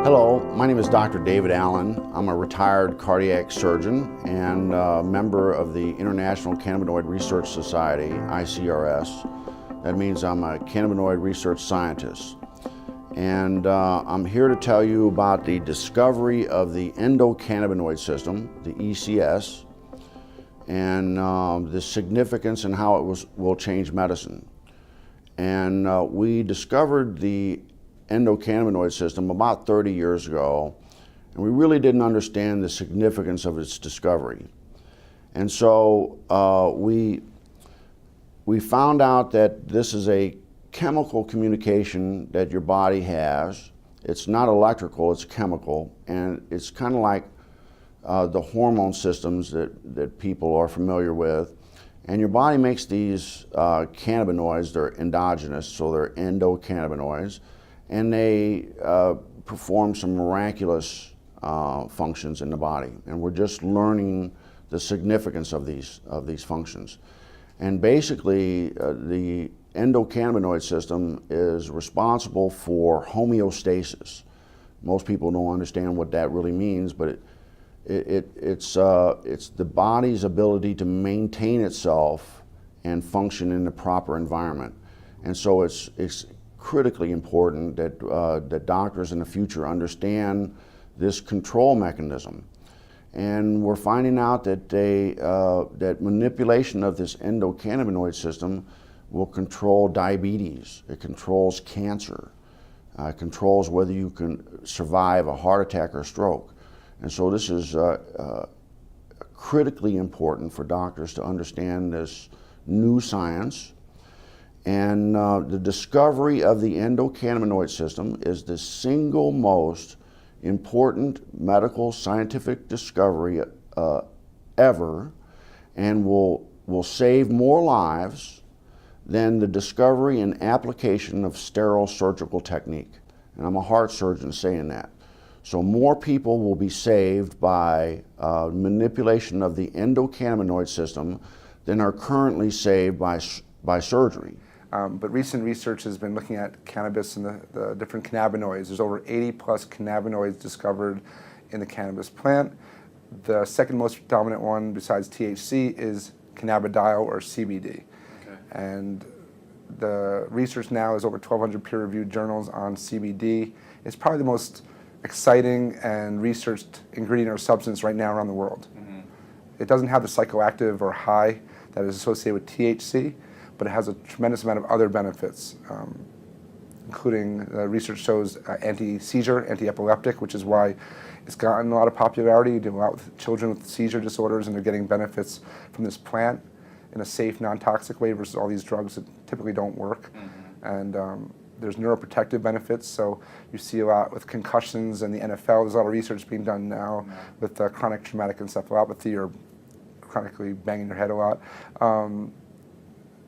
Hello, my name is Dr. David Allen. I'm a retired cardiac surgeon and member of the International Cannabinoid Research Society, ICRS. That means I'm a cannabinoid research scientist. And I'm here to tell you about the discovery of the endocannabinoid system, the ECS, and the significance and how it will change medicine. And we discovered the endocannabinoid system about 30 years ago, and we really didn't understand the significance of its discovery. And so we found out that this is a chemical communication that your body has. It's not electrical, it's chemical, and it's kind of like the hormone systems that people are familiar with. And your body makes these cannabinoids. They're endogenous, so they're endocannabinoids, and they perform some miraculous functions in the body. And we're just learning the significance of these functions. And basically, the endocannabinoid system is responsible for homeostasis. Most people don't understand what that really means, but it's the body's ability to maintain itself and function in the proper environment. And so it's critically important that that doctors in the future understand this control mechanism. And we're finding out that that manipulation of this endocannabinoid system will control diabetes. It controls cancer. It controls whether you can survive a heart attack or stroke. And so this is critically important for doctors to understand this new science. And the discovery of the endocannabinoid system is the single most important medical scientific discovery ever, and will save more lives than the discovery and application of sterile surgical technique. And I'm a heart surgeon saying that. So more people will be saved by manipulation of the endocannabinoid system than are currently saved by surgery. But recent research has been looking at cannabis and the different cannabinoids. There's over 80 plus cannabinoids discovered in the cannabis plant. The second most dominant one besides THC is cannabidiol or CBD. Okay. And the research now is over 1,200 peer-reviewed journals on CBD. It's probably the most exciting and researched ingredient or substance right now around the world. Mm-hmm. It doesn't have the psychoactive or high that is associated with THC, but it has a tremendous amount of other benefits, including research shows anti-seizure, anti-epileptic, which is why it's gotten a lot of popularity. You do a lot with children with seizure disorders, and they're getting benefits from this plant in a safe, non-toxic way versus all these drugs that typically don't work. Mm-hmm. And there's neuroprotective benefits, so you see a lot with concussions and the NFL. There's a lot of research being done now with chronic traumatic encephalopathy or chronically banging your head a lot.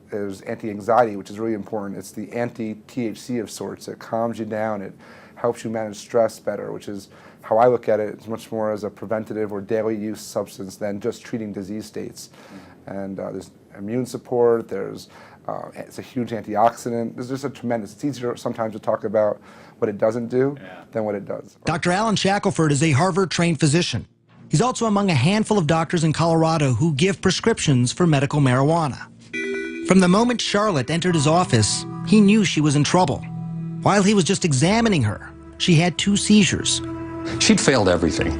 There's anti-anxiety, which is really important. It's the anti-THC of sorts. It calms you down. It helps you manage stress better, which is how I look at it. It's much more as a preventative or daily use substance than just treating disease states. Mm-hmm. And there's immune support. There's it's a huge antioxidant. There's just a tremendous. It's easier sometimes to talk about what it doesn't do than what it does. Dr. Alan Shackelford is a Harvard-trained physician. He's also among a handful of doctors in Colorado who give prescriptions for medical marijuana. From the moment Charlotte entered his office, he knew she was in trouble. While he was just examining her, she had 2 seizures. She'd failed everything.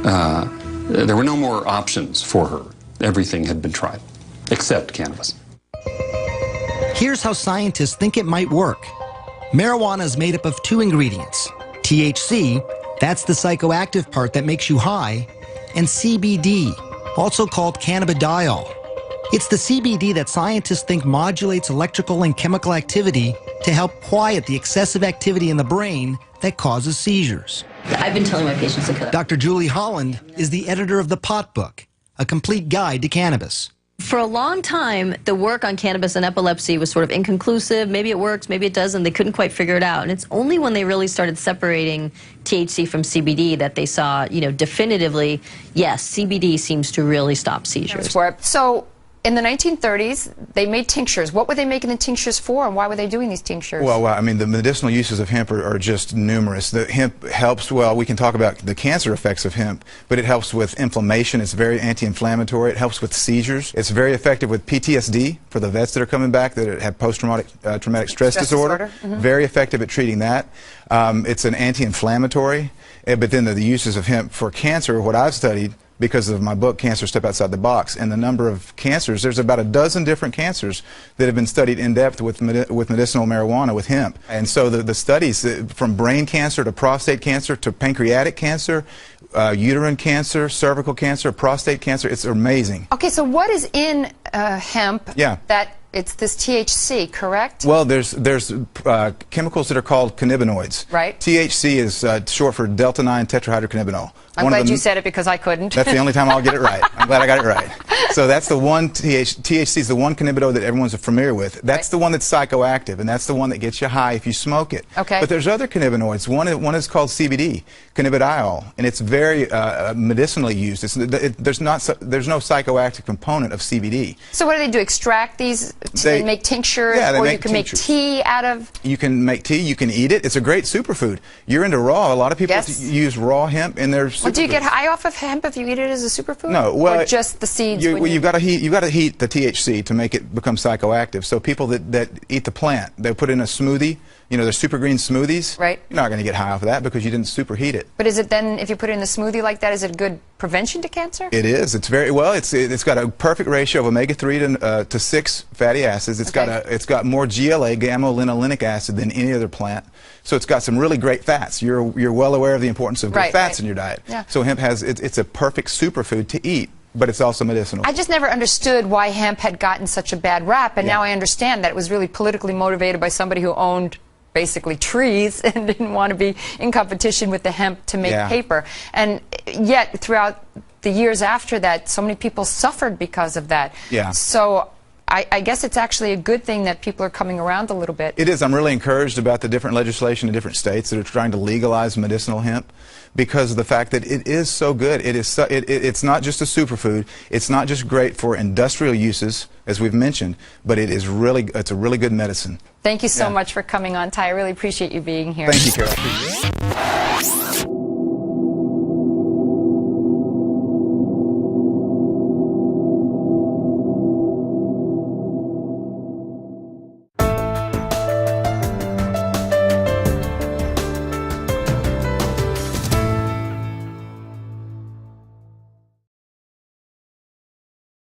There were no more options for her. Everything had been tried, except cannabis. Here's how scientists think it might work. Marijuana is made up of 2 ingredients. THC, that's the psychoactive part that makes you high, and CBD, also called cannabidiol. It's the CBD that scientists think modulates electrical and chemical activity to help quiet the excessive activity in the brain that causes seizures. I've been telling my patients to cut. Dr. Julie Holland is the editor of The Pot Book, a complete guide to cannabis. For a long time, the work on cannabis and epilepsy was sort of inconclusive. Maybe it works, maybe it doesn't. They couldn't quite figure it out. And it's only when they really started separating THC from CBD that they saw, definitively, yes, CBD seems to really stop seizures. So in the 1930s, they made tinctures. What were they making the tinctures for, and why were they doing these tinctures? Well, I mean, the medicinal uses of hemp are just numerous. The hemp helps, well, we can talk about the cancer effects of hemp, but it helps with inflammation. It's very anti-inflammatory. It helps with seizures. It's very effective with PTSD for the vets that are coming back that have post-traumatic traumatic stress disorder. Very effective at treating that. It's an anti-inflammatory. But then the uses of hemp for cancer, what I've studied, because of my book, Cancer Step Outside the Box, and the number of cancers, there's about a dozen different cancers that have been studied in depth with medicinal marijuana, with hemp. And so the studies, from brain cancer to prostate cancer to pancreatic cancer, uterine cancer, cervical cancer, prostate cancer, it's amazing. Okay, so what is in hemp that it's this THC, correct? Well, there's chemicals that are called cannabinoids. Right. THC is short for delta-9 tetrahydrocannabinol. I'm glad you said it because I couldn't. That's the only time I'll get it right. I'm glad I got it right. So that's the one, THC is the one cannabinoid that everyone's familiar with. That's the one that's psychoactive, and that's the one that gets you high if you smoke it. Okay. But there's other cannabinoids. One is called CBD, cannabidiol, and it's very medicinally used. There's no psychoactive component of CBD. So what do? Extract these and make tinctures, or you can make tea out of? You can make tea. You can eat it. It's a great superfood. You're into raw. A lot of people use raw hemp in their superfoods. Well, do you get high off of hemp if you eat it as a superfood? No, well, or just the seeds. You've got to heat the THC to make it become psychoactive. So people that eat the plant, they put it in a smoothie. You know, they're super green smoothies. Right. You're not going to get high off of that because you didn't superheat it. But is it then, if you put it in a smoothie like that, is it good prevention to cancer? It is. It's very well. It's got a perfect ratio of omega-3 to 6 fatty acids. It's got more GLA, gamma-linolenic acid, than any other plant. So it's got some really great fats. You're well aware of the importance of good fats in your diet. Yeah. So hemp it's a perfect superfood to eat. But it's also medicinal. I just never understood why hemp had gotten such a bad rap, and now I understand that it was really politically motivated by somebody who owned basically trees and didn't want to be in competition with the hemp to make paper. And yet, throughout the years after that, so many people suffered because of that. Yeah. So I guess it's actually a good thing that people are coming around a little bit. It is. I'm really encouraged about the different legislation in different states that are trying to legalize medicinal hemp, because of the fact that it is so good. It's not just a superfood. It's not just great for industrial uses, as we've mentioned, but it's a really good medicine. Thank you so much for coming on, Ty. I really appreciate you being here. Thank you, Carol.